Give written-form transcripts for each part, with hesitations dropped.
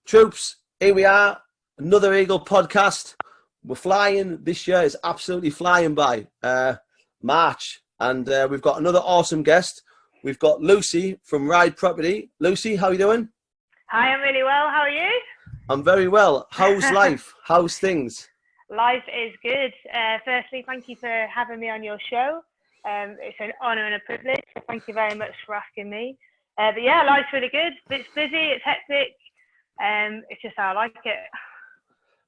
Troops, here we are, another Eagle podcast. We're flying. This year is absolutely flying by. March, and we've got another awesome guest. We've got Lucy from Ride Property. Lucy, how are you doing? Hi, I'm really well. How are you? I'm very well. How's life? How's things? Life is good. Firstly, thank you for having me on your show. It's an honour and a privilege. So thank you very much for asking me. But yeah, life's really good. It's busy, it's hectic. It's just how I like it.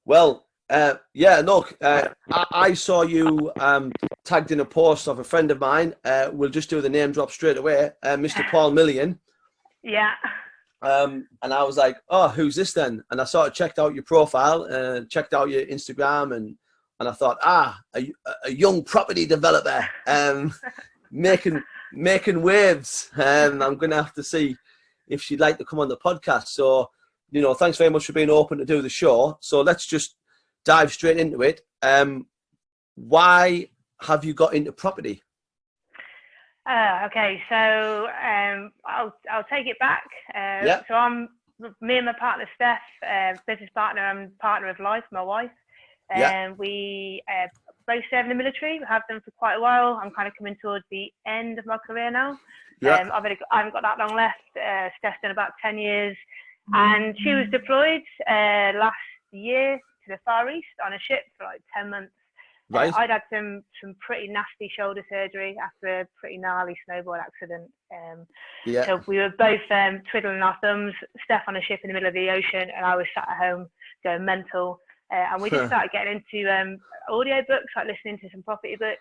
Well, look, I saw you tagged in a post of a friend of mine. We'll just do the name drop straight away, Mr. Paul Million. Yeah. And I was like, oh, who's this then? And I sort of checked out your profile, checked out your Instagram, and I thought, a young property developer making waves. I'm going to have to see if she'd like to come on the podcast. So, thanks very much for being open to do the show. So let's just dive straight into it. Why have you got into property? Okay, so I'll take it back. Yeah. So me and my partner Steph, business partner and partner of life, my wife. We both serve in the military. We have done for quite a while. I'm kind of coming towards the end of my career now. Yeah. I haven't got that long left. Steph's done about 10 years, and she was deployed last year to the Far East on a ship for like 10 months. Right. I'd had some pretty nasty shoulder surgery after a pretty gnarly snowboard accident. So we were both twiddling our thumbs, Steph on a ship in the middle of the ocean, and I was sat at home going mental. And we just started getting into audio books, like listening to some property books.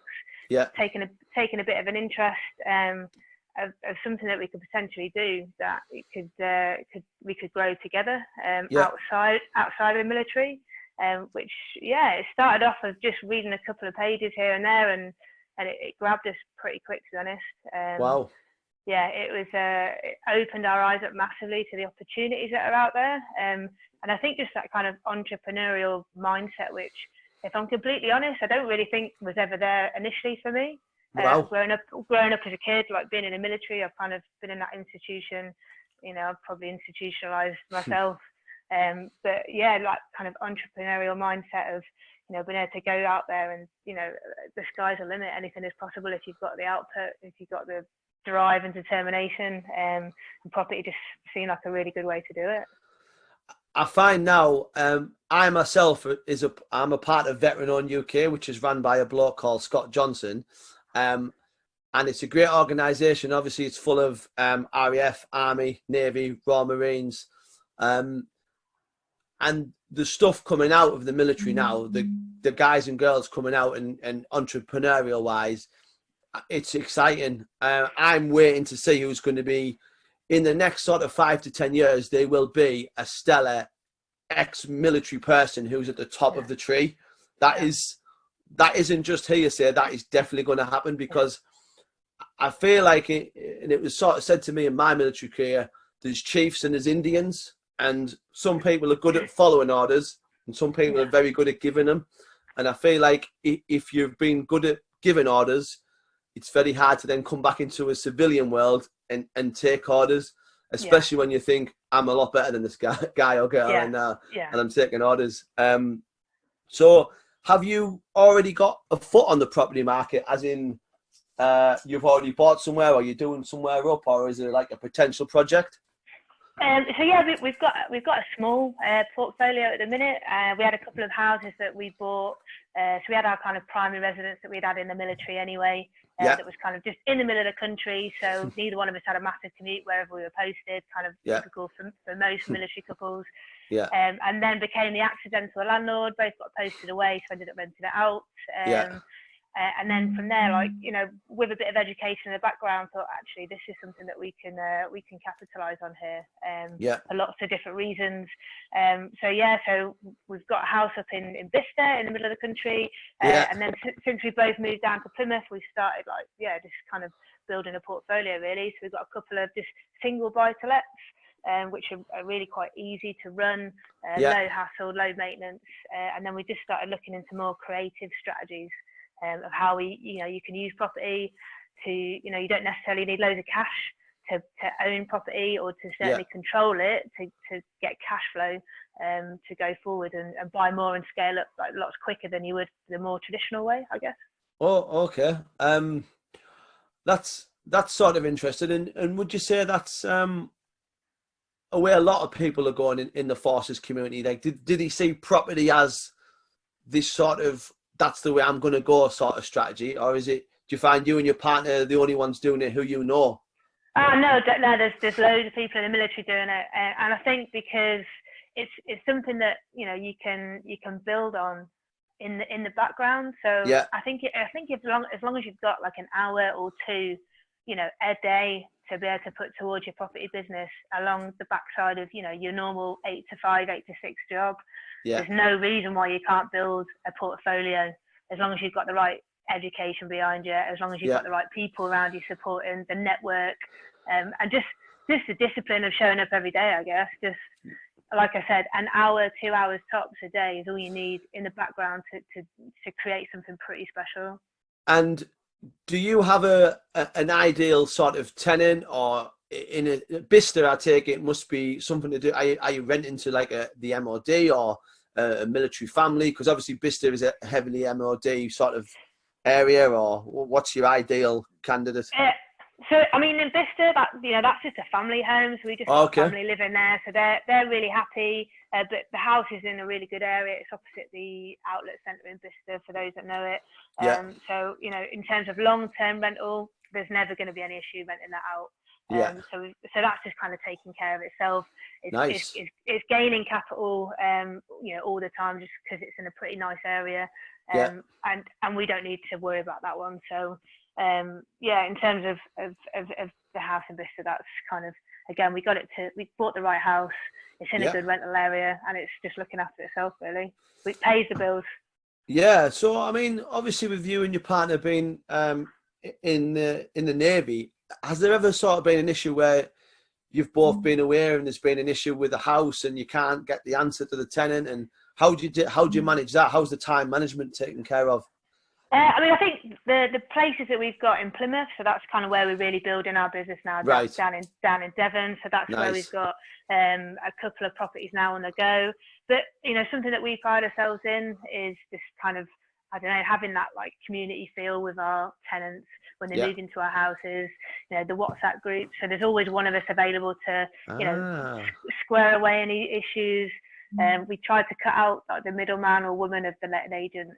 Yeah. Taking a bit of an interest of something that we could potentially do that we could grow together outside of the military. Which it started off as just reading a couple of pages here and there, and it grabbed us pretty quick, to be honest. Wow. Yeah, it opened our eyes up massively to the opportunities that are out there, and I think just that kind of entrepreneurial mindset, which, if I'm completely honest, I don't really think was ever there initially for me. Wow. Growing up as a kid, like being in the military, I've kind of been in that institution. I've probably institutionalized myself. But yeah, like kind of entrepreneurial mindset of, being able to go out there and, the sky's the limit. Anything is possible if you've got the output, if you've got the drive and determination. And property just seemed like a really good way to do it. I find now, I myself I'm a part of Veteran Owned UK, which is run by a bloke called Scott Johnson. And it's a great organisation. Obviously, it's full of RAF, Army, Navy, Royal Marines. And the stuff coming out of the military now, the guys and girls coming out and entrepreneurial wise, it's exciting. I'm waiting to see who's going to be in the next sort of 5 to 10 years. There will be a stellar ex-military person who's at the top of the tree. That isn't just hearsay. That is definitely going to happen, because I feel like it, and it was sort of said to me in my military career, there's chiefs and there's Indians. And some people are good at following orders, and some people are very good at giving them. And I feel like if you've been good at giving orders, it's very hard to then come back into a civilian world and take orders, especially when you think, I'm a lot better than this guy or girl, and I'm taking orders. So have you already got a foot on the property market, as in you've already bought somewhere, or you're doing somewhere up, or is it like a potential project? So yeah, we've got a small portfolio at the minute. We had a couple of houses that we bought. So we had our kind of primary residence that we'd had in the military anyway. That was kind of just in the middle of the country. So neither one of us had a massive commute wherever we were posted. Kind of typical for most military couples. Yeah. And then became the accidental landlord. Both got posted away, so ended up renting it out. And then from there, with a bit of education in the background, thought actually this is something that we can capitalise on here for lots of different reasons. So we've got a house up in Bicester in the middle of the country, and then since we both moved down to Plymouth, we started just kind of building a portfolio really. So we've got a couple of just single buy-to-lets, which are really quite easy to run, low hassle, low maintenance, and then we just started looking into more creative strategies. Of how you can use property to, you don't necessarily need loads of cash own property or to certainly control it to get cash flow to go forward and buy more and scale up like lots quicker than you would the more traditional way, I guess. Oh, okay. That's sort of interesting. And would you say that's a way a lot of people are going in the forces community? Like, did he see property as this sort of, that's the way I'm going to go sort of strategy, or is it? Do you find you and your partner are the only ones doing it who you know? No, there's loads of people in the military doing it, and I think because it's something that you can build on in the background. So Yeah. I think as long as you've got like an hour or two, a day to be able to put towards your property business along the backside of your normal 8 to 5, 8 to 6 job. Yeah. There's no reason why you can't build a portfolio as long as you've got the right education behind you, as long as you've got the right people around you supporting the network, and just the discipline of showing up every day, I guess. Just like I said, an hour, 2 hours tops a day is all you need in the background to create something pretty special. And do you have an ideal sort of tenant, or in a Bicester, I take it must be something to do? Are you renting to like the MOD or a military family? Because obviously Bicester is a heavily MOD sort of area, or what's your ideal candidate? So I mean, in Bicester, that's just a family home. So we just got a family living there, so they're really happy. But the house is in a really good area. It's opposite the outlet centre in Bicester, for those that know it. So in terms of long-term rental, there's never going to be any issue renting that out. So that's just kind of taking care of itself. It's gaining capital, all the time, just because it's in a pretty nice area. And we don't need to worry about that one. So in terms of the house in Bicester, that's kind of, again, we bought the right house. It's in a good rental area, and it's just looking after itself, really. It pays the bills. Yeah. So I mean, obviously, with you and your partner being in the Navy, has there ever sort of been an issue where you've both been aware and there's been an issue with the house and you can't get the answer to the tenant? And how do you manage that? How's the time management taken care of? I mean, I think the places that we've got in Plymouth, so that's kind of where we're really building our business now, down in Devon. So that's where we've got a couple of properties now on the go. But something that we pride ourselves in is this kind of, I don't know, having that like community feel with our tenants when they move into our houses. The WhatsApp group. So there's always one of us available to square away any issues. We tried to cut out like the middleman or woman of the letting agent,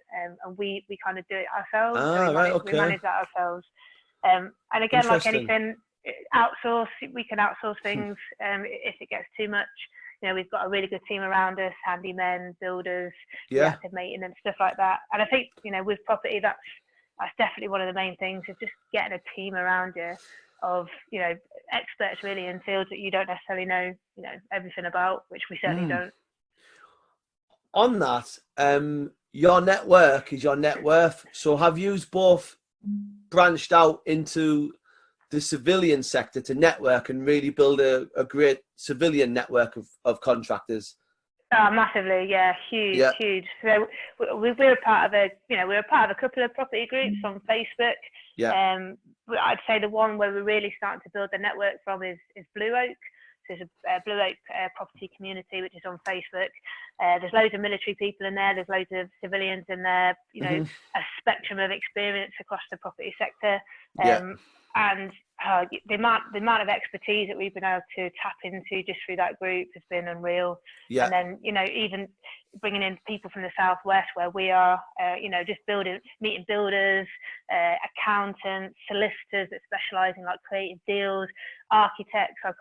and we kind of do it ourselves. We manage that ourselves. And again, like anything, we can outsource things if it gets too much. We've got a really good team around us, handymen, builders, reactive maintenance, stuff like that. And I think, with property, that's definitely one of the main things, is just getting a team around you of, experts really in fields that you don't necessarily know, everything about, which we certainly don't. On that, your network is your net worth. So have you both branched out into the civilian sector to network and really build a great civilian network of contractors? Massively, huge. So we're a part of a couple of property groups on Facebook. I'd say the one where we're really starting to build the network from is Blue Oak. There's a Blue Oak property community, which is on Facebook. There's loads of military people in there. There's loads of civilians in there. A spectrum of experience across the property sector. And the amount of expertise that we've been able to tap into just through that group has been unreal. And then even bringing in people from the southwest where we are, just meeting builders, accountants, solicitors that specialise in like creative deals, architects. I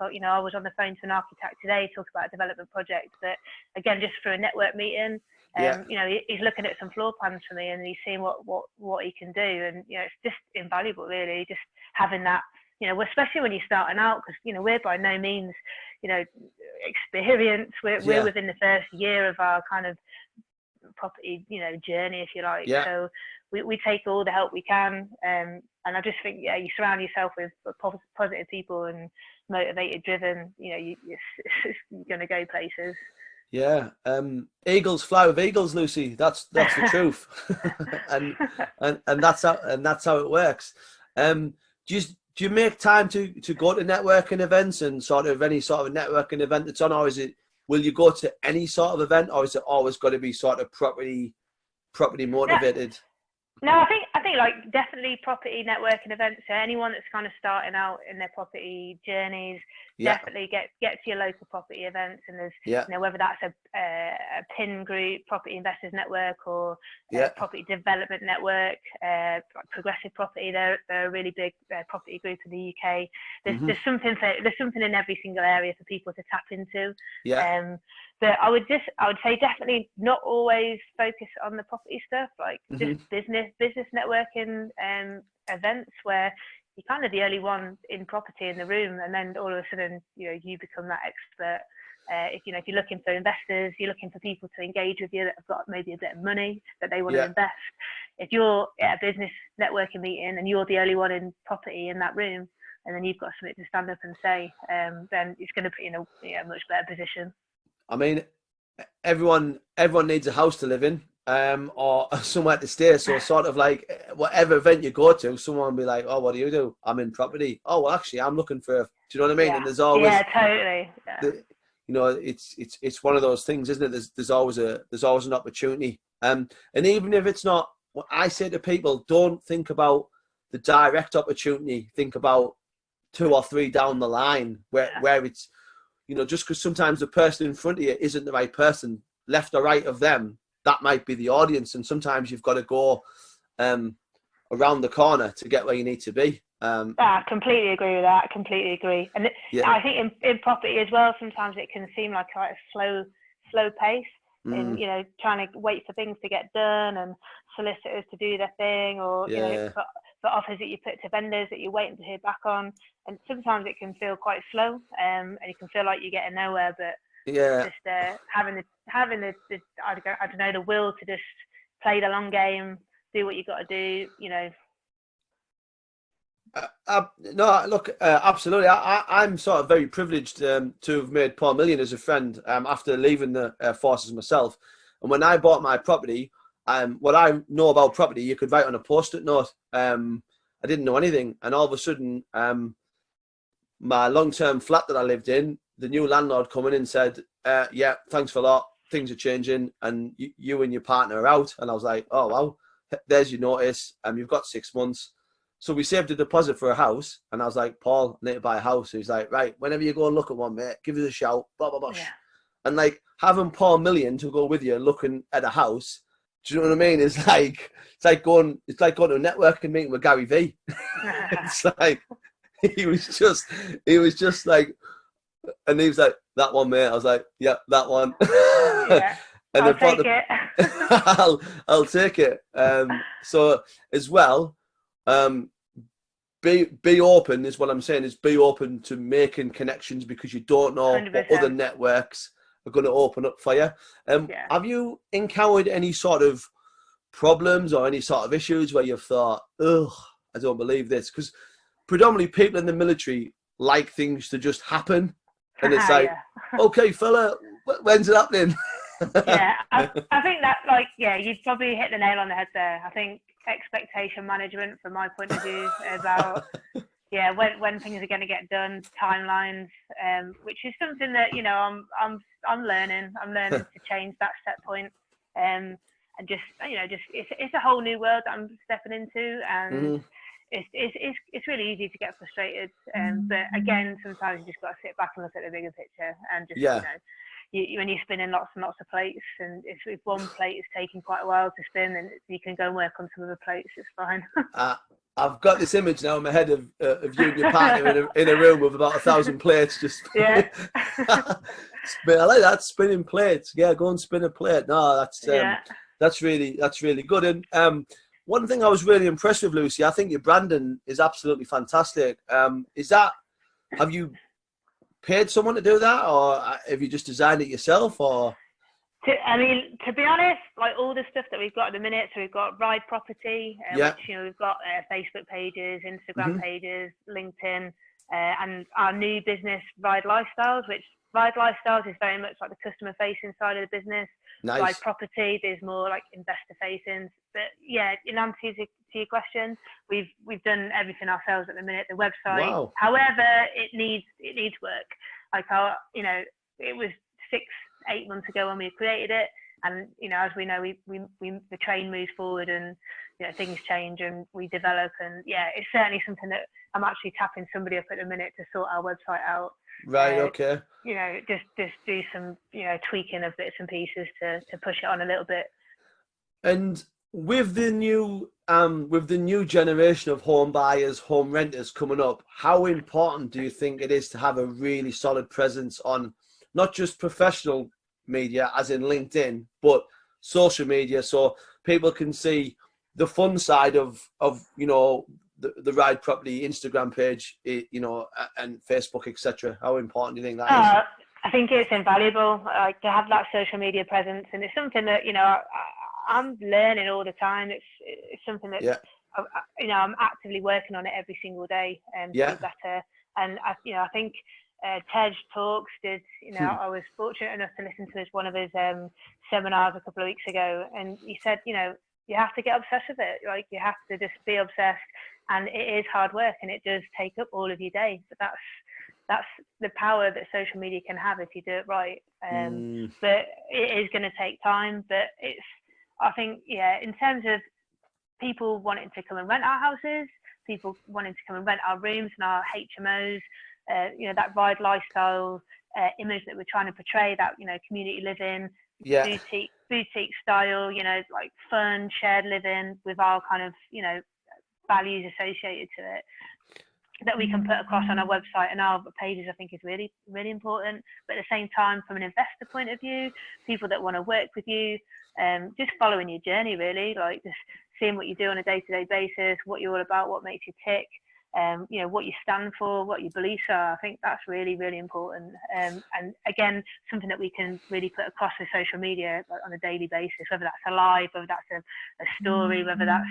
was on the phone to an architect today talking about a development project, but again, just through a network meeting. He's looking at some floor plans for me, and he's seeing what he can do, and it's just invaluable, really, just having that. Especially when you're starting out, because we're by no means, experienced. We're within the first year of our kind of property, journey, if you like. So we take all the help we can, and I just think, you surround yourself with positive people and motivated, driven. You're going to go places. Eagles fly with eagles, Lucy. That's the truth, and that's how it works. do you make time to go to networking events and sort of any sort of networking event that's on, or is it, will you go to any sort of event, or is it always got to be sort of property motivated? No, I think like definitely property networking events. So anyone that's kind of starting out in their property journeys, definitely get to your local property events. And there's you know, whether that's a PIN group, Property Investors Network, or Property Development Network, like Progressive Property. They're a really big property group in the UK. There's something in every single area for people to tap into. But I would say definitely not always focus on the property stuff, like just business networking events where you're kind of the only one in property in the room, and then all of a sudden, you know, you become that expert. If you're looking for investors, you're looking for people to engage with you that have got maybe a bit of money that they want to invest. If you're at a business networking meeting and you're the only one in property in that room, and then you've got something to stand up and say, then it's going to put you in a much better position. I mean, everyone needs a house to live in, or somewhere to stay. So sort of like whatever event you go to, someone will be like, "Oh, what do you do?" "I'm in property." "Oh, well, actually, I'm looking for." Do you know what I mean? And there's always, totally. You know, it's one of those things, isn't it? There's always an opportunity. And even if it's not, what I say to people, don't think about the direct opportunity. Think about 2 or 3 down the line where it's, you know, just because sometimes the person in front of you isn't the right person, left or right of them, that might be the audience. And sometimes you've got to go around the corner to get where you need to be. I completely agree with that. Completely agree. And I think in property as well, sometimes it can seem like quite a slow pace in, you know, trying to wait for things to get done and solicitors to do their thing, or, you know, for offers that you put to vendors that you're waiting to hear back on. And sometimes it can feel quite slow, and you can feel like you're getting nowhere, but just having the I don't know, the will to just play the long game, do what you got to do, you know. No, look, absolutely. I'm sort of very privileged to have made Paul Million as a friend after leaving the forces myself. And when I bought my property, what I know about property, you could write on a post-it note. I didn't know anything, and all of a sudden, my long-term flat that I lived in, the new landlord come in and said, "Yeah, thanks for a lot. Things are changing, and you and your partner are out." And I was like, "Oh wow, there's your notice. You've got 6 months." So we saved a deposit for a house, and I was like, "Paul, I need to buy a house." So he's like, "Right, whenever you go and look at one, mate, give us a shout." Blah blah blah. And like having Paul Million to go with you looking at a house, do you know what I mean? It's like going to a networking meeting with Gary V. It's like he was just like, and he was like, "That one, mate." I was like, "Yeah, that one." And I'll take it. I'll take it. So as well, be open is what I'm saying. Is be open to making connections, because you don't know 100%. what other networks are going to open up for you. Have you encountered any sort of problems or any sort of issues where you've thought, "Ugh, I don't believe this"? Because predominantly people in the military like things to just happen, and it's like, "Okay, fella, when's it happening?" I think that, like, you'd probably hit the nail on the head there. I think expectation management, from my point of view, about when things are going to get done, timelines, which is something that, you know, I'm learning to change that set point, and just, you know, just it's a whole new world that I'm stepping into, and it's really easy to get frustrated, but again, sometimes you just got to sit back and look at the bigger picture, and just, you know, when you're spinning lots and lots of plates, and if one plate is taking quite a while to spin, then you can go and work on some other plates. It's fine. I've got this image now in my head of you and your partner in a room with about 1,000 plates. Just I like that, spinning plates. Yeah, go and spin a plate. No, that's really good. And one thing I was really impressed with, Lucy, I think your branding is absolutely fantastic. Have you paid someone to do that, or have you just designed it yourself? Or I mean, to be honest, like all the stuff that we've got at the minute, so we've got Ride Property, which, you know, we've got Facebook pages, Instagram pages, LinkedIn, and our new business, Ride Lifestyles, which Ride Lifestyles is very much like the customer facing side of the business. Nice. Ride Property, there's more like investor facing. But yeah, in answer to your question, we've done everything ourselves at the minute. The website, wow. However, it needs work. Like it was 6-8 months ago when we created it, and as we know, the train moves forward, and things change and we develop, and yeah, it's certainly something that I'm actually tapping somebody up at the minute to sort our website out. Right. Okay. Just do some tweaking of bits and pieces to push it on a little bit. And with the new generation of home buyers, home renters coming up, how important do you think it is to have a really solid presence on not just professional media, as in LinkedIn, but social media, so people can see the fun side of the Ride Property Instagram page, and Facebook, etc. How important do you think that is? I think it's invaluable, to have that social media presence, and it's something that I'm learning all the time. It's something that I'm actively working on it every single day to be better. And I think Tej Talks did. I was fortunate enough to listen to one of his seminars a couple of weeks ago, and he said, you have to get obsessed with it. Like, you have to just be obsessed, and it is hard work, and it does take up all of your day. But that's the power that social media can have if you do it right. But it is going to take time. But I think, in terms of people wanting to come and rent our houses, people wanting to come and rent our rooms and our HMOs, that Ride Lifestyle image that we're trying to portray, that community living, boutique style, like fun shared living with our kind of values associated to it, that we can put across on our website and our pages, I think is really, really important. But at the same time, from an investor point of view, people that want to work with you, just following your journey, really, like just seeing what you do on a day-to-day basis, what you're all about, what makes you tick, what you stand for, what your beliefs are. I think that's really, really important. And again, something that we can really put across with social media, like on a daily basis, whether that's a live, whether that's a story, whether that's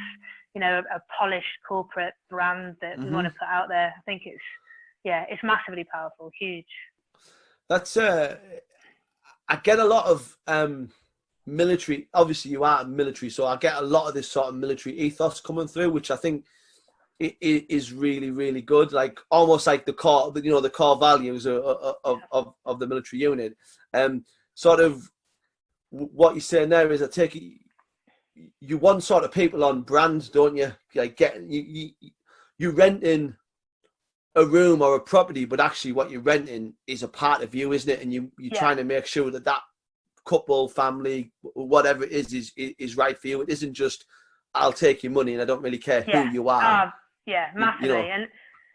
a polished corporate brand that we want to put out there. I think it's massively powerful, huge. That's I get a lot of military. Obviously, you are military, so I get a lot of this sort of military ethos coming through, which I think it is really, really good. Like almost like the core values of the military unit. Sort of what you're saying there is, I take it, you want sort of people on brand, don't you? Like you renting a room or a property, but actually what you're renting is a part of you, isn't it? And you're trying to make sure that couple, family, whatever it is right for you. It isn't just, I'll take your money and I don't really care who you are. Massively. And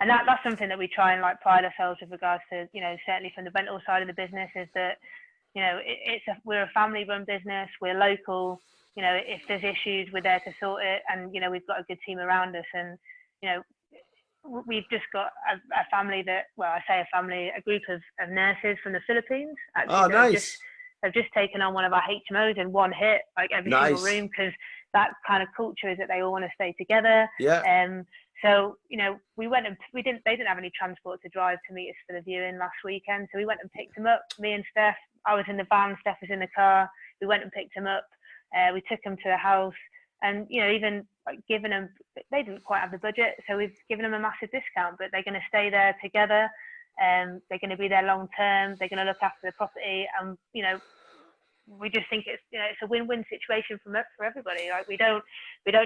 that's something that we try and like pride ourselves with regards to, certainly from the rental side of the business, is that, we're a family run business, we're local. If there's issues, we're there to sort it, and we've got a good team around us. And we've just got a family that, well, I say a family, a group of nurses from the Philippines. Actually, nice. They've just taken on one of our HMOs in one hit, like every single room, because that kind of culture is that they all want to stay together. So we went and they didn't have any transport to drive to meet us for the viewing last weekend, so we went and picked them up. Me and Steph, I was in the van, Steph was in the car. We went and picked them up. We took them to the house, and even like giving them, they didn't quite have the budget, so we've given them a massive discount, but they're going to stay there together. They're going to be there long term. They're going to look after the property, and we just think it's a win-win situation for everybody. Like we don't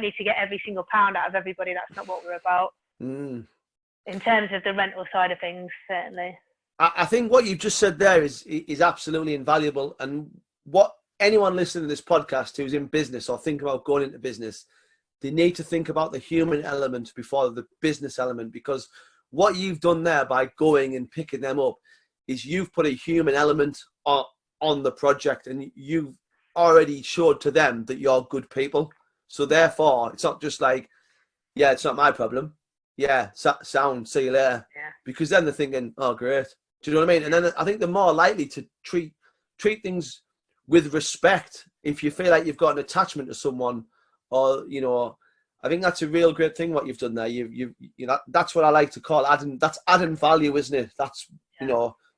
need to get every single pound out of everybody. That's not what we're about. In terms of the rental side of things, certainly. I think what you just said there is absolutely invaluable, and what anyone listening to this podcast who's in business or think about going into business, they need to think about the human element before the business element, because what you've done there by going and picking them up is you've put a human element on the project, and you've already showed to them that you're good people. So therefore, it's not just like, it's not my problem. Sound, see you later. Because then they're thinking, oh, great. Do you know what I mean? And then I think they're more likely to treat things with respect if you feel like you've got an attachment to someone, or I think that's a real great thing what you've done there. You that's what I like to call adding value, isn't it? That's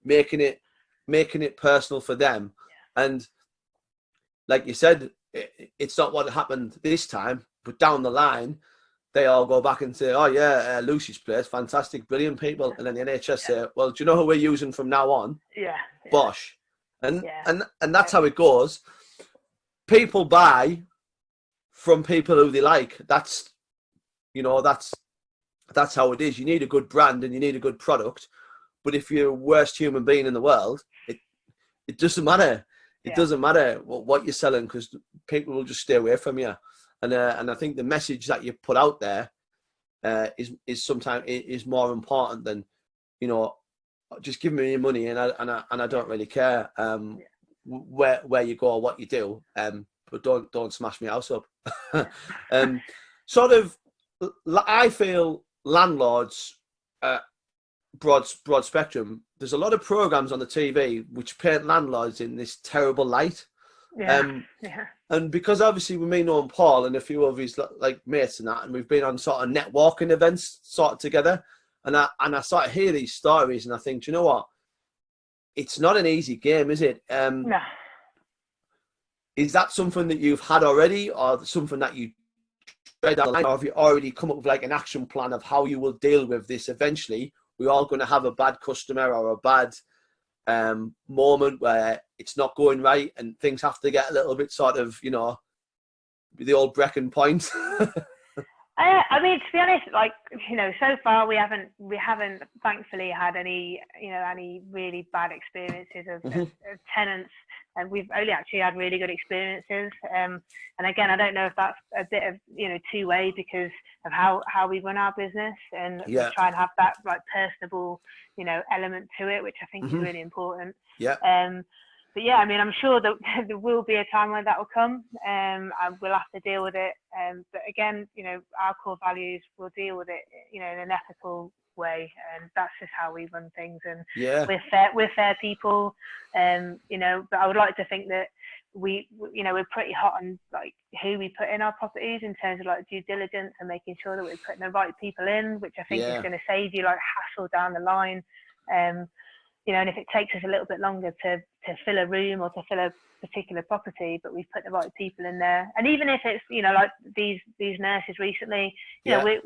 making it making it personal for them. And like you said, it's not what happened this time, but down the line, they all go back and say, oh yeah, Lucy's place, fantastic, brilliant people. And then the NHS say, well, do you know who we're using from now on? Bosch. And that's how it goes. People buy from people who they like. That's how it is. You need a good brand and you need a good product. But if you're the worst human being in the world, it doesn't matter. It doesn't matter what you're selling, because people will just stay away from you. And I think the message that you put out there is sometimes is more important than, just give me your money and I don't really care where you go or what you do, but don't smash my house up. Sort of, I feel landlords, broad spectrum. There's a lot of programs on the TV which paint landlords in this terrible light. And because obviously we know Paul and a few of his like mates and that, and we've been on sort of networking events sort of together, and I sort of hear these stories and I think, do you know what? It's not an easy game, is it? No. Is that something that you've had already, or something that you read down the line, or have you already come up with like an action plan of how you will deal with this eventually? We're all going to have a bad customer or a bad moment where it's not going right and things have to get a little bit sort of, the old Brecon point. I mean, to be honest, like, so far we haven't thankfully had any really bad experiences of tenants, and we've only actually had really good experiences. And again, I don't know if that's a bit of, two-way because of how we run our business, and we try and have that like personable, element to it, which I think is really important. But yeah, I mean, I'm sure that there will be a time when that will come, and we'll have to deal with it. But again, our core values will deal with it, in an ethical way, and that's just how we run things. And we're fair people, But I would like to think that we're pretty hot on like who we put in our properties in terms of like due diligence and making sure that we're putting the right people in, which I think is going to save you like hassle down the line. And if it takes us a little bit longer to fill a room or to fill a particular property, but we've put the right people in there. And even if it's, like these nurses recently, we're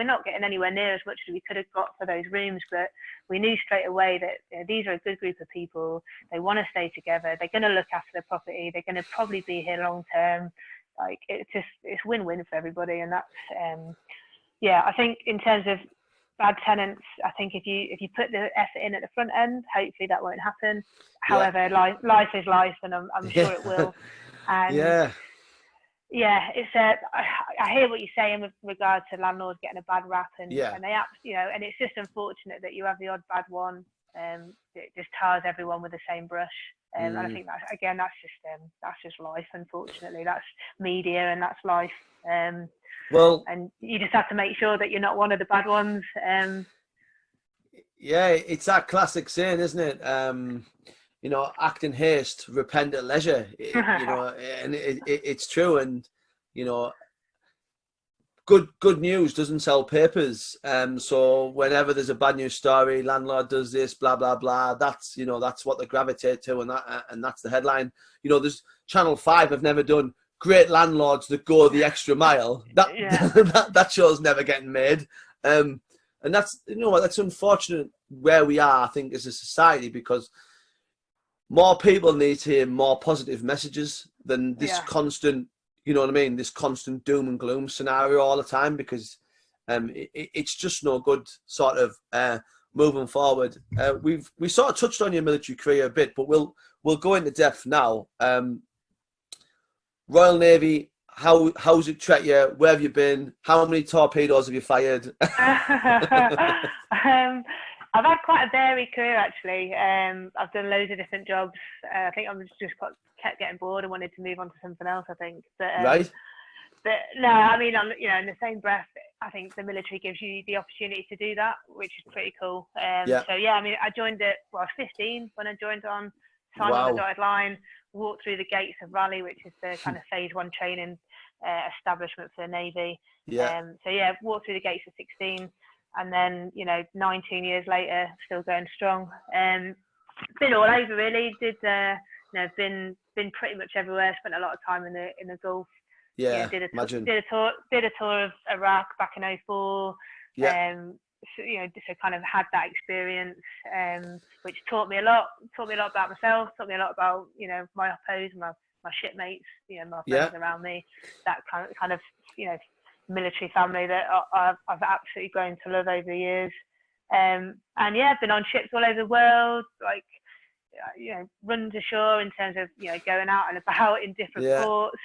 not getting anywhere near as much as we could have got for those rooms, but we knew straight away that these are a good group of people. They want to stay together. They're going to look after the property. They're going to probably be here long term. Like it's win-win for everybody. And that's, I think in terms of bad tenants, I think if you put the effort in at the front end, hopefully that won't happen. However, life is life, and I'm sure it will. And it's I hear what you're saying with regard to landlords getting a bad rap, and they and it's just unfortunate that you have the odd bad one. It just tars everyone with the same brush. And I think that's just life. Unfortunately, that's media and that's life. Well, and you just have to make sure that you're not one of the bad ones. It's that classic saying, isn't it? Act in haste, repent at leisure. And it's true. And good news doesn't sell papers. So whenever there's a bad news story, landlord does this, blah blah blah. That's that's what they gravitate to, and that's the headline. There's Channel 5 have never done great landlords that go the extra mile. That show's never getting made. And that's that's unfortunate where we are, I think, as a society, because more people need to hear more positive messages than this constant, this constant doom and gloom scenario all the time, because it's just no good sort of moving forward. We sort of touched on your military career a bit, but we'll go into depth now. Royal Navy, how's it treat you? Where have you been? How many torpedoes have you fired? I've had quite a varied career, actually. I've done loads of different jobs. I think I'm just kept getting bored and wanted to move on to something else, I think. But no, I mean, in the same breath, I think the military gives you the opportunity to do that, which is pretty cool. So I mean, I joined I was 15 when I joined on, signed on the dotted line, walked through the gates of Raleigh, which is the kind of phase 1 training establishment for the Navy. Walked through the gates at 16. And then, 19 years later, still going strong. Been all over really. Been pretty much everywhere. Spent a lot of time in the Gulf. Yeah, did imagine. Did a tour of Iraq back in 2004. Yeah. So kind of had that experience, which taught me a lot about myself, taught me a lot about, my oppos, my shipmates, my friends around me, that kind of, military family that I've absolutely grown to love over the years. And yeah, I've been on ships all over the world, like, runs ashore in terms of, going out and about in different ports.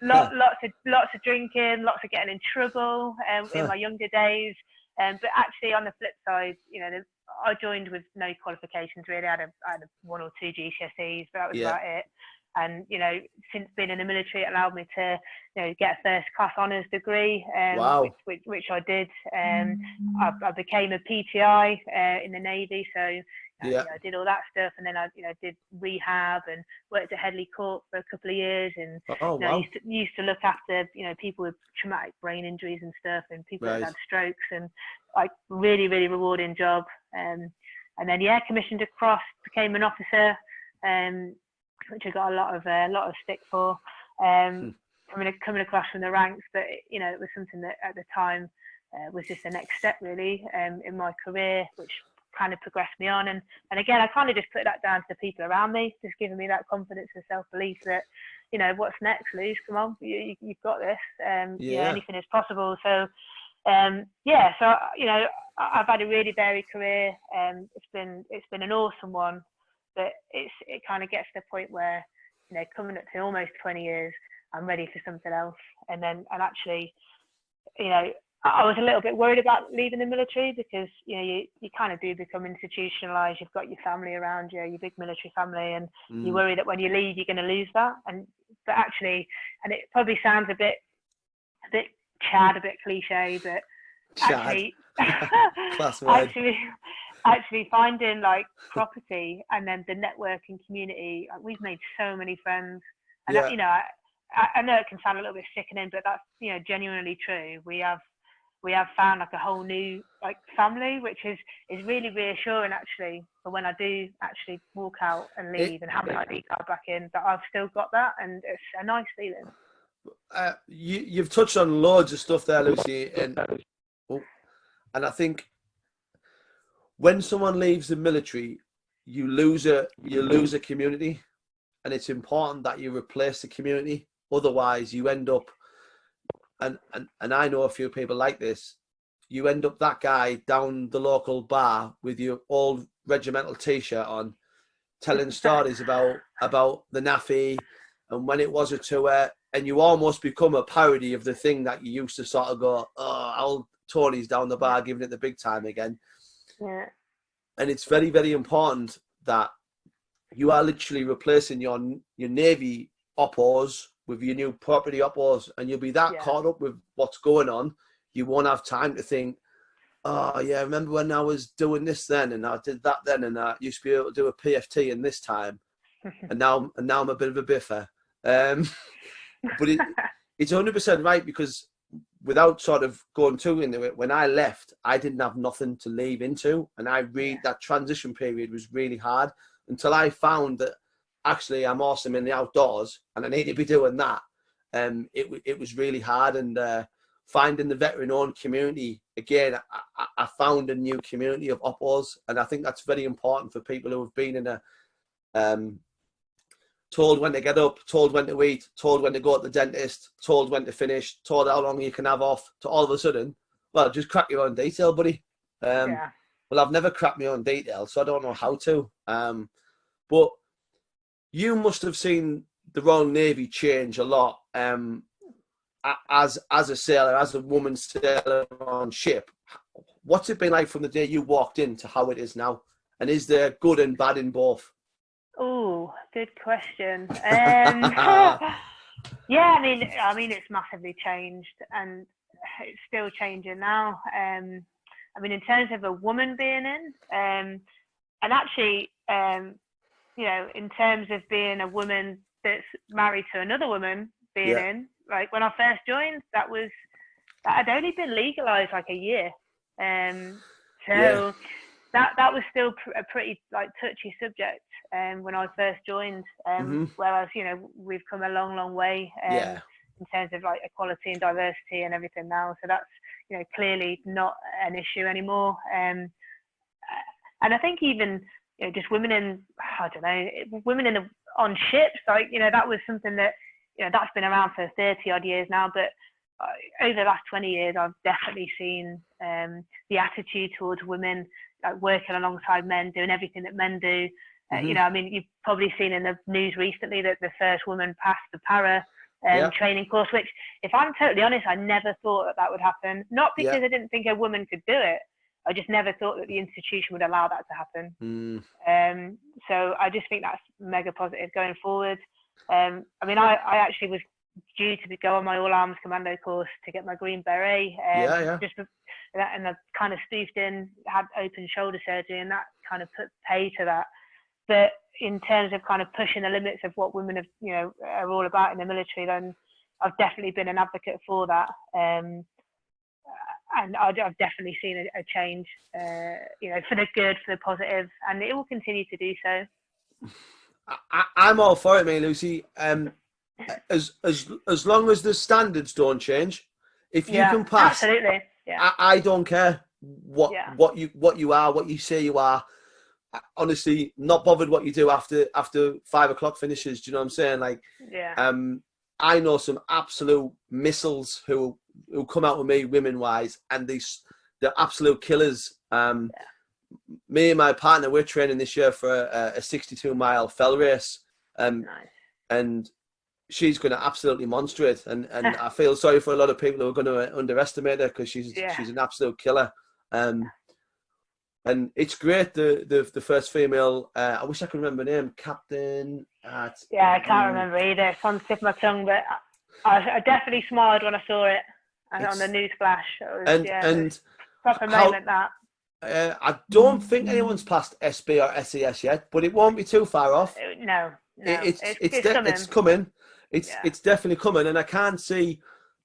Lots of drinking, lots of getting in trouble in my younger days. But actually, on the flip side, I joined with no qualifications really. I had 1 or 2 GCSEs, but that was about it. And since being in the military, it allowed me to get a first class honours degree, which I did. I became a PTI in the Navy, so I did all that stuff, and then I did rehab and worked at Headley Court for a couple of years, and used to look after people with traumatic brain injuries and stuff, and people that had strokes, and like really rewarding job. And then commissioned across, became an officer, which I got a lot of stick for, coming across from the ranks, but it was something that at the time was just the next step really in my career, which kind of progressed me on. And again, I kind of just put that down to the people around me, just giving me that confidence and self-belief that, what's next, Luce? Come on, you've got this. Anything is possible. So, I've had a really varied career. It's been an awesome one, but it kind of gets to the point where, coming up to almost 20 years, I'm ready for something else. And actually, I was a little bit worried about leaving the military because, you kind of do become institutionalized. You've got your family around you, your big military family, and you worry that when you leave, you're going to lose that. But actually, and it probably sounds a bit Chad, a bit cliche, but actually, class word. Actually finding like property and then the networking community, we've made so many friends, and I know it can sound a little bit sickening, but that's genuinely true. We have found like a whole new like family, which is really reassuring actually for when I do actually walk out and leave and have my ID card back in, that I've still got that, and it's a nice feeling. You've touched on loads of stuff there, Lucy, and I think when someone leaves the military, you lose a community, and it's important that you replace the community. Otherwise, you end up, and I know a few people like this, you end up that guy down the local bar with your old regimental T-shirt on, telling stories about the NAFI and when it was a tour, and you almost become a parody of the thing that you used to sort of go, oh, old Tony's down the bar giving it the big time again. Yeah. And it's very, very important that you are literally replacing your Navy oppos with your new property oppos, and you'll be that caught up with what's going on, you won't have time to think, oh yeah, remember when I was doing this then, and I did that then, and I used to be able to do a PFT in this time, and now I'm a bit of a biffer. But it's 100% right, because without sort of going too into it, when I left, I didn't have nothing to leave into, and that transition period was really hard until I found that actually I'm awesome in the outdoors and I need to be doing that. It was really hard, and finding the veteran-owned community again, I found a new community of oppos, and I think that's very important for people who have been in a told when to get up, told when to eat, told when to go to the dentist, told when to finish, told how long you can have off, to all of a sudden, well, just crack your own detail, buddy. Well, I've never cracked my own detail, so I don't know how to. But you must have seen the Royal Navy change a lot as a sailor, as a woman sailor on ship. What's it been like from the day you walked in to how it is now? And is there good and bad in both? Oh, good question. Yeah, I mean, it's massively changed, and it's still changing now. I mean, in terms of a woman being in, and actually, in terms of being a woman that's married to another woman being in, like when I first joined, that had only been legalized like a year. So that was still a pretty like touchy subject when I first joined. Whereas we've come a long way in terms of like equality and diversity and everything now. So that's clearly not an issue anymore. And I think even just women in on ships, like that was something that that's been around for 30 odd years now, but over the last 20 years I've definitely seen the attitude towards women, like working alongside men, doing everything that men do. I mean, you've probably seen in the news recently that the first woman passed the para training course, which, if I'm totally honest, I never thought that would happen. Not because I didn't think a woman could do it, I just never thought that the institution would allow that to happen. So I just think that's mega positive going forward. I mean, I actually was due to go on my all arms commando course to get my green beret. And I kind of spoofed in, had open shoulder surgery, and that kind of put pay to that. But in terms of kind of pushing the limits of what women have, are all about in the military, then I've definitely been an advocate for that. And I've definitely seen a change, for the good, for the positive, and it will continue to do so. I'm all for it, mate, Lucy. As long as the standards don't change, if you can pass, absolutely, I don't care what you are, what you say you are. Honestly, not bothered what you do after 5 o'clock finishes. Do you know what I'm saying? Like, I know some absolute missiles who come out with me women wise, and they're absolute killers. Me and my partner, we're training this year for a 62-mile fell race, and she's going to absolutely monster it. And I feel sorry for a lot of people who are going to underestimate her, because she's an absolute killer. And it's great, the first female, I wish I could remember her name, Captain at... Yeah, I can't remember either. It's on the tip of my tongue, but I definitely smiled when I saw it on the news flash. It was proper moment, that. I don't think anyone's passed SB or SES yet, but it won't be too far off. No. It's coming. It's definitely coming, and I can't see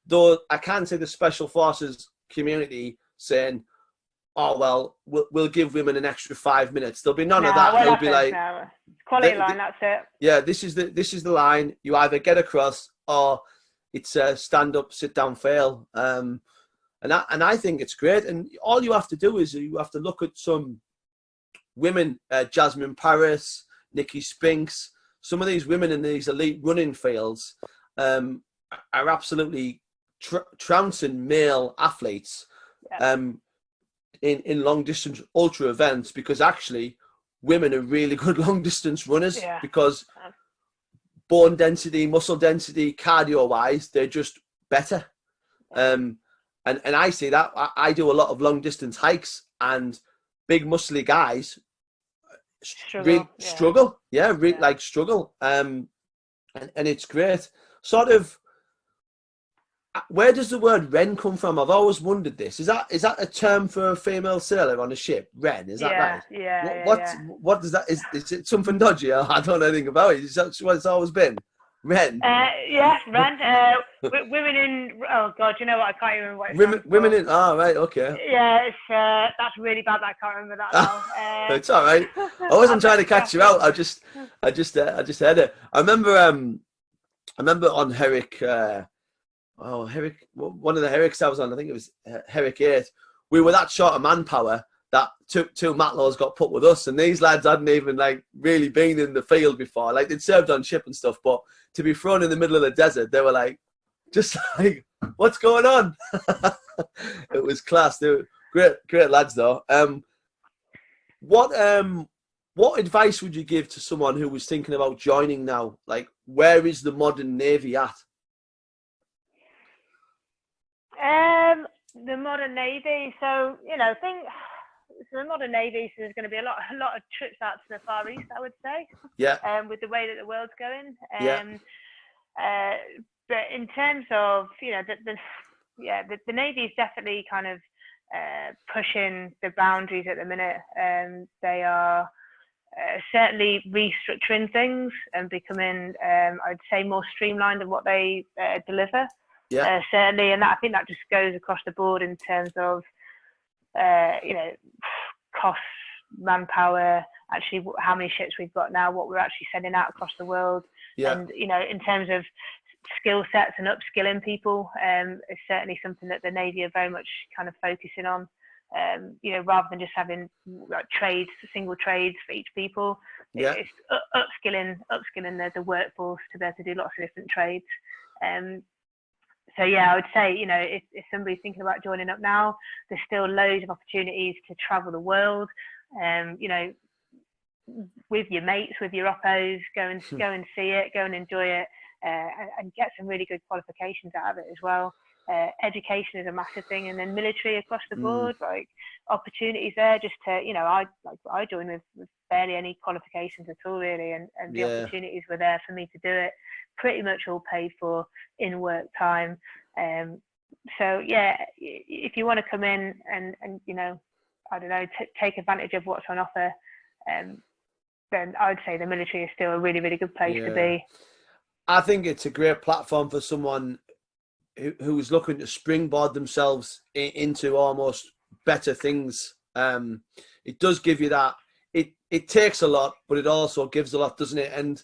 the Special Forces community saying, "Oh well, we'll give women an extra 5 minutes." There'll be none of that. It'll be like quality line. That's it. Yeah, this is the line. You either get across, or it's a stand up, sit down, fail. And I think it's great. And all you have to do is you have to look at some women, Jasmine Paris, Nikki Spinks. Some of these women in these elite running fields are absolutely trouncing male athletes in long distance ultra events, because actually women are really good long distance runners, because bone density, muscle density, cardio wise, they're just better. And I see that. I do a lot of long distance hikes, and big muscly guys struggle. And it's great. Sort of, where does the word "wren" come from? I've always wondered this. Is that a term for a female sailor on a ship? Wren, is that right? What does that? Is it something dodgy? I don't know anything about it. Is that what it's always been? Wren. Wren. Women in. Oh God, you know what? I can't even remember what. Women in. Oh right, okay. Yeah, it's that's really bad. I can't remember that now. It's all right. I wasn't trying to catch you out. I just heard it. I remember on Herrick. Herrick. One of the Herricks I was on, I think it was Herrick 8. We were that short of manpower that two Matlows got put with us, and these lads hadn't even like really been in the field before. Like, they'd served on ship and stuff, but to be thrown in the middle of the desert, they were like, just like, what's going on? It was class. They were great lads though. What advice would you give to someone who was thinking about joining now? Like, where is the modern Navy at? The modern Navy. So the modern Navy. So there's going to be a lot of trips out to the Far East, I would say. Yeah. With the way that the world's going. But in terms of the Navy is definitely kind of pushing the boundaries at the minute. They are certainly restructuring things and becoming, I'd say, more streamlined in what they deliver. Certainly, and I think that just goes across the board in terms of you know, costs, manpower, actually how many ships we've got now, what we're actually sending out across the world. Yeah. And, you know, in terms of skill sets and upskilling people, it's certainly something that the Navy are very much kind of focusing on. You know, rather than just having like trades, single trades for each people, Yeah. it's upskilling the workforce to be able to do lots of different trades. So yeah, I would say, you know, if somebody's thinking about joining up now, there's still loads of opportunities to travel the world. You know, with your mates, with your oppos, go and see it, go and enjoy it, and get some really good qualifications out of it as well. Education is a massive thing, and then military across the board, like opportunities there. Just to, you know, I joined with barely any qualifications at all, really, and the opportunities were there for me to do it. Pretty much all paid for in work time. So yeah, if you want to come in and you know, I don't know, take advantage of what's on offer, then I would say the military is still a really, really good place to be. I think it's a great platform for someone who's looking to springboard themselves into almost better things. It does give you that. It takes a lot, but it also gives a lot, doesn't it? And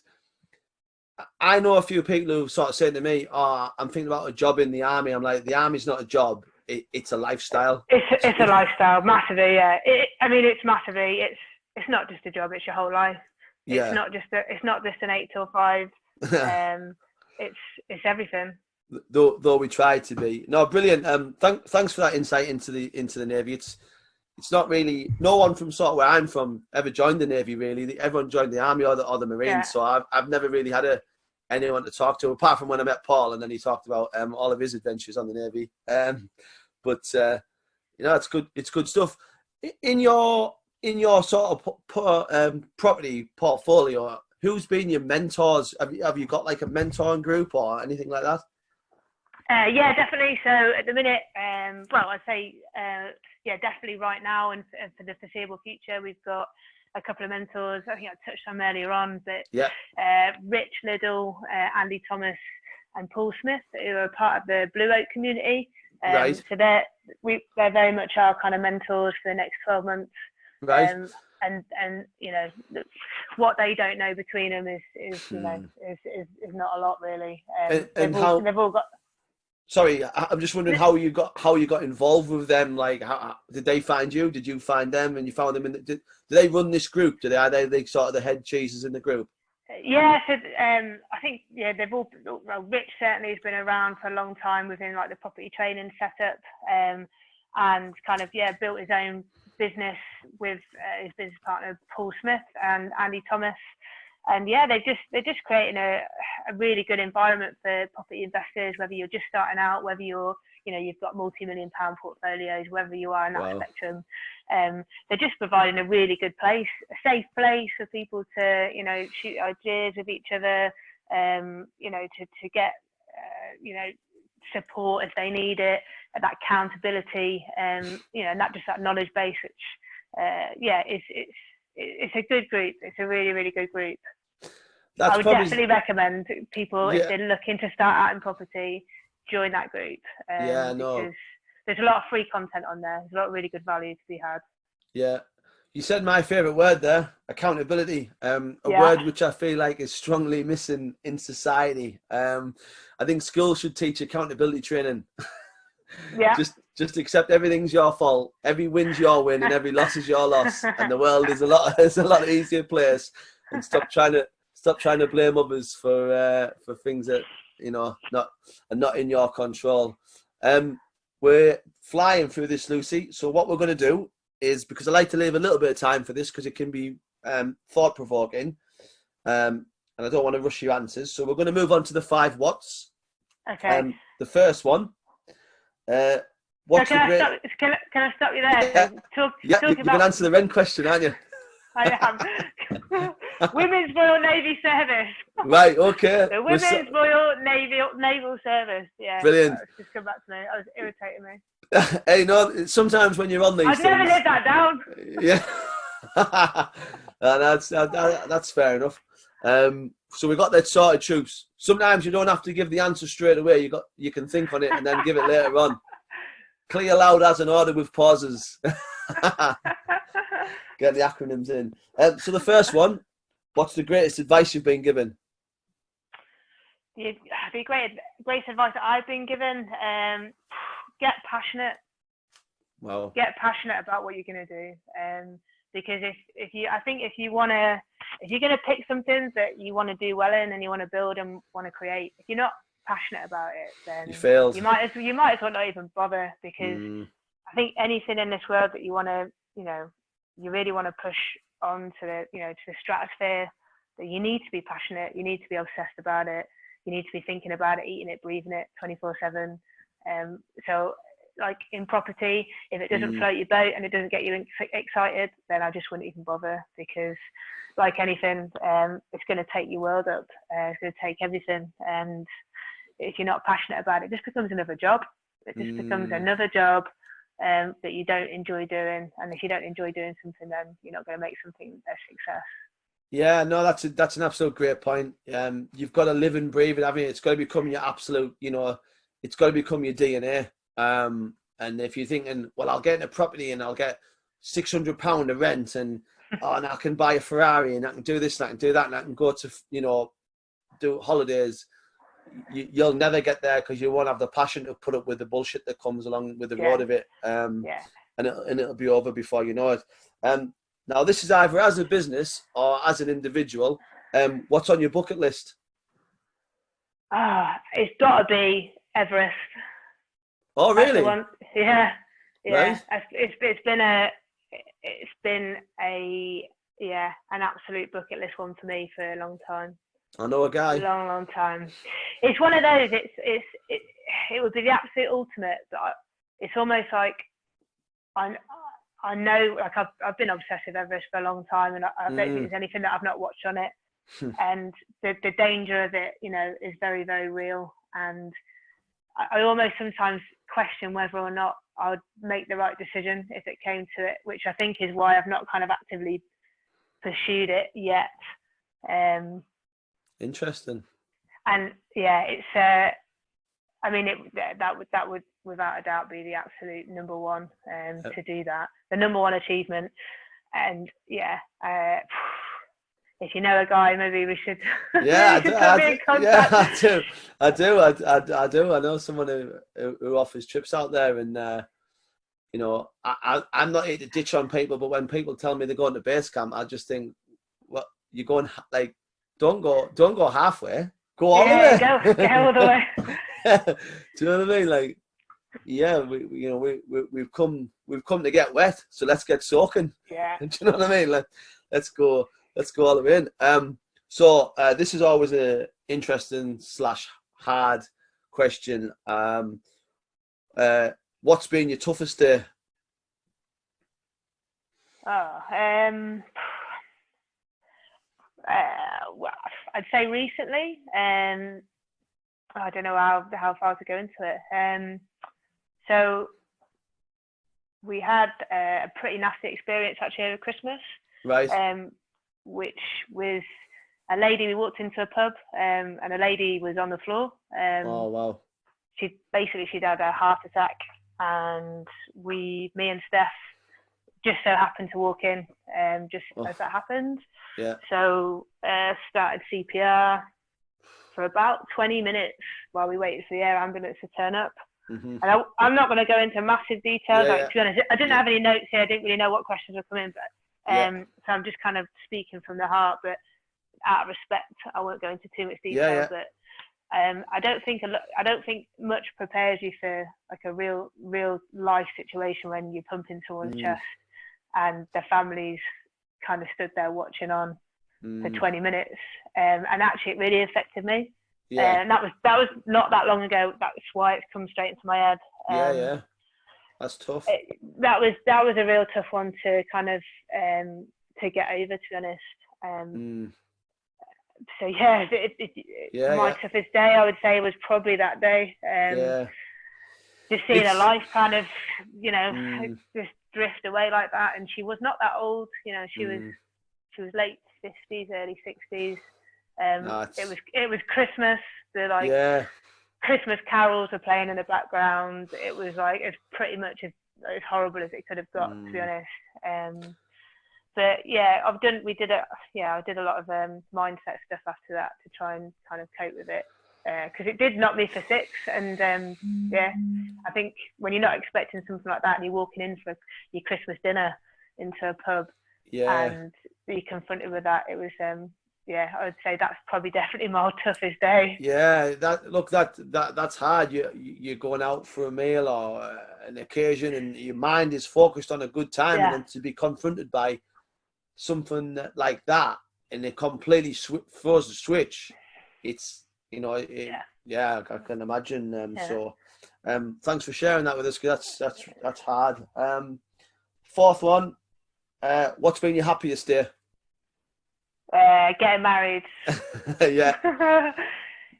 I know a few people who sort of say to me, "Oh, I'm thinking about a job in the army." I'm like, the army's not a job; it's a lifestyle. It's a lifestyle, massively. Yeah, I mean, it's massively. It's not just a job; it's your whole life. Yeah. It's not just an 8 till 5. It's everything. Though we try to be. No, brilliant. Thanks for that insight into the Navy. It's not really, no one from sort of where I'm from ever joined the Navy, really. Everyone joined the Army or the Marines. Yeah. So I've never really had anyone to talk to, apart from when I met Paul, and then he talked about all of his adventures on the Navy. But you know, it's good stuff. In your sort of property portfolio, who's been your mentors? Have you got like a mentoring group or anything like that? Yeah, definitely. So at the minute, well, I'd say, yeah, definitely right now and for the foreseeable future, we've got a couple of mentors. I think I touched on them earlier on, but yeah. Rich Liddell, Andy Thomas, and Paul Smith, who are part of the Blue Oak community. Right. So they're very much our kind of mentors for the next 12 months. Right. And you know, what they don't know between them is you know is not a lot, really. They've all got. Sorry, I'm just wondering how you got involved with them. Like, how did they find you? Did you find them, and you found them? Do they run this group? Are they sort of the head cheeses in the group? Yeah, so I think they've all. Well, Rich certainly has been around for a long time within like the property training setup, and kind of built his own business with his business partner Paul Smith and Andy Thomas. And yeah, they're just creating a really good environment for property investors, whether you're just starting out, whether you've got multi-million-pound portfolios, whether you are in that spectrum. They're just providing a really good place, a safe place for people to, shoot ideas with each other, to get, support if they need it, that accountability, and that knowledge base, which, it's a good group. It's a really, really good group. I would definitely recommend people, if they're looking to start out in property, join that group. Because there's a lot of free content on there. There's a lot of really good value to be had. Yeah. You said my favourite word there, accountability. A word which I feel like is strongly missing in society. I think schools should teach accountability training. Yeah. Just accept everything's your fault. Every win's your win and every loss is your loss. And the world is a lot easier place. And stop trying to blame others for things that are not in your control. We're flying through this, Lucy. So what we're going to do is, because I like to leave a little bit of time for this because it can be thought-provoking, and I don't want to rush your answers. So we're going to move on to the 5 whats. Okay. The first one. What's can I stop you there? Yeah. You can answer the Ren question, aren't you? I am. Women's Royal Navy Service. Right, okay. The Women's Royal Naval Service. Yeah. Brilliant. Just come back to me. It was irritating me. Hey, no, sometimes when you're on these I've never lived that down. Yeah. That's fair enough. So we got that sorted, troops. Sometimes you don't have to give the answer straight away. You can think on it and then give it later on. Clear loud as an order with pauses. Get the acronyms in. So the first one, what's the greatest advice you've been given? The greatest advice that I've been given, get passionate. Wow. Get passionate about what you're going to do. Because if you're going to pick something that you want to do well in and you want to build and want to create, if you're not passionate about it, then you failed. You might as well not even bother, because I think anything in this world that you want to, you really want to push on to the stratosphere, that you need to be passionate, you need to be obsessed about it, you need to be thinking about it, eating it, breathing it 24/7. So like in property, if it doesn't float your boat and it doesn't get you excited, then I just wouldn't even bother, because like anything, it's going to take your world up. It's going to take everything. And if you're not passionate about it, it just becomes another job. It just becomes another job that you don't enjoy doing. And if you don't enjoy doing something, then you're not going to make something a success. Yeah, no, that's an absolute great point. You've got to live and breathe it. I mean, it's got to become your absolute, it's got to become your DNA. And if you're thinking, well, I'll get into property and I'll get £600 of rent and and I can buy a Ferrari and I can do this and I can do that and I can go to, do holidays, you'll never get there, because you won't have the passion to put up with the bullshit that comes along with the road of it. And it'll be over before you know it. Now, this is either as a business or as an individual. What's on your bucket list? It's got to be Everest. Oh, really? Yeah. Right. It's been an absolute bucket list one for me for a long time. I know a guy. Long time. It's one of those. It would be the absolute ultimate, but it's almost like I know, like I've been obsessed with Everest for a long time, and I don't think there's anything that I've not watched on it. And the danger of it, is very, very real. And I almost sometimes question whether or not I would make the right decision if it came to it, which I think is why I've not kind of actively pursued it yet. Interesting. And yeah, it's that would without a doubt be the absolute number one to do that, the number one achievement. And if you know a guy, maybe we should. Yeah, I do. I know someone who offers trips out there, and I'm not here to ditch on people, but when people tell me they're going to base camp, I just think, well, you're going like, don't go halfway, go all the way. Go all the way. Do you know what I mean? Like, yeah, we've come to get wet, so let's get soaking. Yeah. Do you know what I mean? Let's go all the way in. So this is always a interesting / hard question. What's been your toughest day? Well, I'd say recently. I don't know how far to go into it. So we had a pretty nasty experience actually over Christmas. Right. Which was a lady. We walked into a pub, and a lady was on the floor. Oh wow. She'd had a heart attack, and me and Steph just so happened to walk in, as that happened. Yeah. So started CPR for about 20 minutes while we waited for the air ambulance to turn up. Mm-hmm. And I'm not going to go into massive details. Yeah, to be honest, I didn't have any notes here. I didn't really know what questions were coming, but so I'm just kind of speaking from the heart. But out of respect, I won't go into too much detail. But I don't think much prepares you for like a real life situation when you're pumping someone's chest, and their families kind of stood there watching on for 20 minutes. And actually, it really affected me. Yeah. And that was not that long ago. That's why it's come straight into my head. Yeah. That's tough. That was a real tough one to kind of to get over, to be honest. So my toughest day, I would say, was probably that day. Just seeing a life kind of, just drift away like that. And she was not that old. She was late 50s, early 60s. It was Christmas. Christmas carols were playing in the background. It was like, it's pretty much as horrible as it could have got, to be honest. But yeah, I did a lot of mindset stuff after that to try and kind of cope with it, because it did knock me for six. And yeah, I think when you're not expecting something like that and you're walking in for your Christmas dinner into a pub, and you're confronted with that, it was yeah, I would say that's probably definitely my toughest day. Yeah, that's hard. You're going out for a meal or an occasion, and your mind is focused on a good time, and then to be confronted by something like that, and it completely throws the switch. It's, you know, I can imagine. So, thanks for sharing that with us, because that's hard. Fourth one, what's been your happiest day? Getting married. Yeah.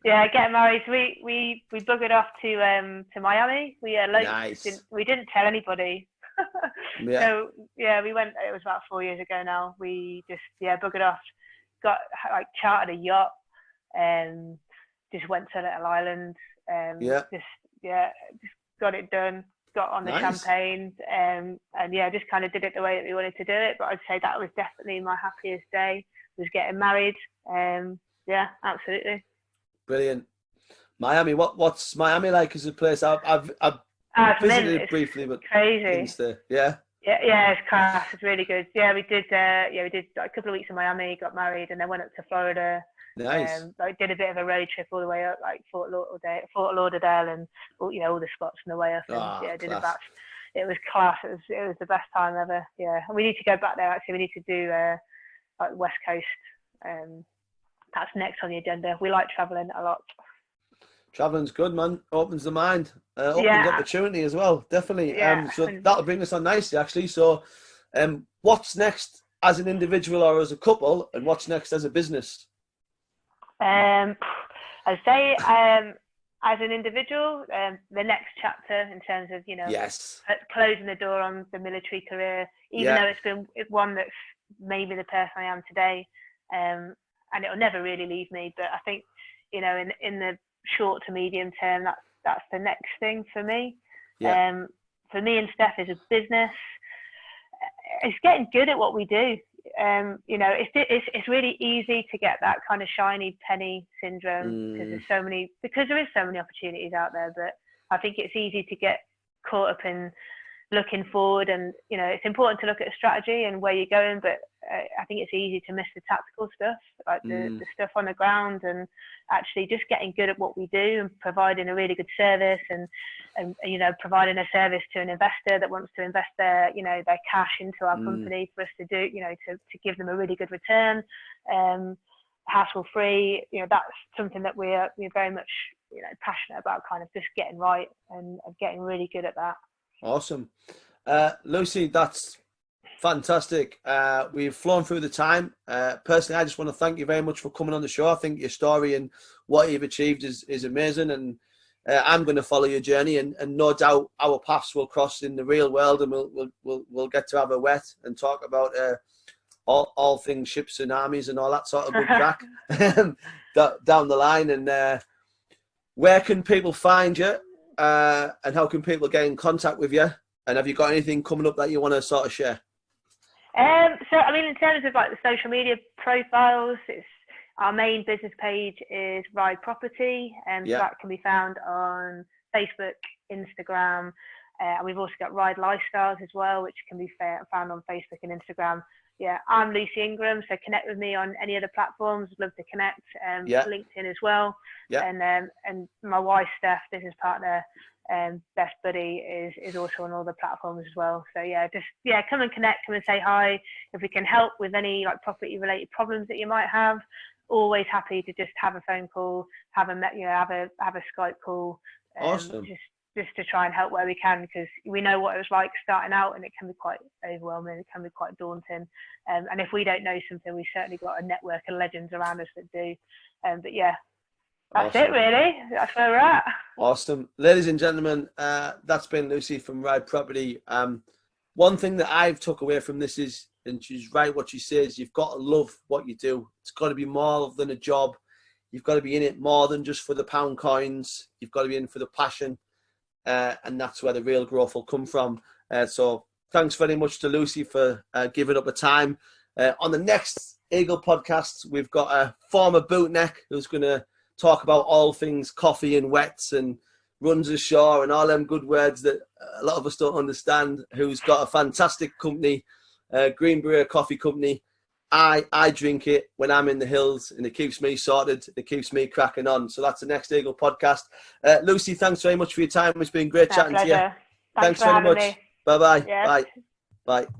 Yeah, getting married. We buggered off to Miami. We nice. We didn't tell anybody. So yeah, we went. It was about 4 years ago now. We just buggered off. Got like chartered a yacht, and just went to a little island. Just got it done. Got on the champagne, and just kind of did it the way that we wanted to do it. But I'd say that was definitely my happiest day. Was getting married. Yeah, absolutely. Brilliant. Miami. What's Miami like as a place? I've visited it briefly, but crazy. Yeah, it's class. It's really good. Yeah, we did like a couple of weeks in Miami, got married, and then went up to Florida. Nice. Like did a bit of a road trip all the way up, like Fort Lauderdale, and all the spots on the way up. And did a batch. It was class. It was the best time ever. Yeah, and we need to go back there. Actually, we need to do like West Coast. That's next on the agenda. We like traveling a lot. Traveling's good, man. Opens the mind. Opens opportunity as well. Definitely. So that'll bring us on nicely, actually. So, what's next as an individual or as a couple, and what's next as a business? I'd say as an individual, the next chapter in terms of closing the door on the military career, even though it's one that's made me the person I am today, and it'll never really leave me. But I think in the short to medium term, that's the next thing for me. For me and Steph is a business. It's getting good at what we do. It's really easy to get that kind of shiny penny syndrome because there is so many opportunities out there. But I think it's easy to get caught up in looking forward, and it's important to look at a strategy and where you're going, but I think it's easy to miss the tactical stuff, like the stuff on the ground, and actually just getting good at what we do and providing a really good service, and providing a service to an investor that wants to invest their cash into our company for us to do, to give them a really good return, hassle free. That's something that we're very much passionate about, kind of just getting right and getting really good at that. Awesome. Lucy, that's fantastic. We've flown through the time. Personally, I just want to thank you very much for coming on the show. I think your story and what you've achieved is amazing, and I'm going to follow your journey, and no doubt our paths will cross in the real world, and we'll get to have a wet and talk about all things ships and armies and all that sort of good crack down the line. And where can people find you? And how can people get in contact with you? And have you got anything coming up that you want to sort of share? So, I mean, in terms of like the social media profiles, our main business page is Ride Property, and so that can be found on Facebook, Instagram, and we've also got Ride Lifestyles as well, which can be found on Facebook and Instagram. Yeah, I'm Lucy Ingram, so connect with me on any other platforms. Love to connect. LinkedIn as well. And my wife, Steph, business partner, best buddy, is also on all the platforms as well. So come and connect, come and say hi. If we can help with any like property related problems that you might have, always happy to just have a phone call, have a Skype call. Awesome. Just to try and help where we can, because we know what it was like starting out, and it can be quite overwhelming, it can be quite daunting. And if we don't know something, we've certainly got a network of legends around us that do. But that's it really. That's where we're at. Awesome. Ladies and gentlemen, that's been Lucy from Ride Property. One thing that I've took away from this is, and she's right what she says, you've got to love what you do. It's got to be more than a job. you've got to be in it more than just for the pound coins. You've got to be in for the passion, and that's where the real growth will come from. So thanks very much to Lucy for giving up a time. On the next Eagle podcast, we've got a former bootneck who's going to talk about all things coffee and wets and runs ashore and all them good words that a lot of us don't understand, who's got a fantastic company, Greenbrier Coffee Company. I drink it when I'm in the hills, and it keeps me sorted. It keeps me cracking on. So that's the next Eagle podcast. Lucy, thanks very much for your time. It's been great chatting to you. Thanks very much. Bye-bye. Yes. Bye. Bye.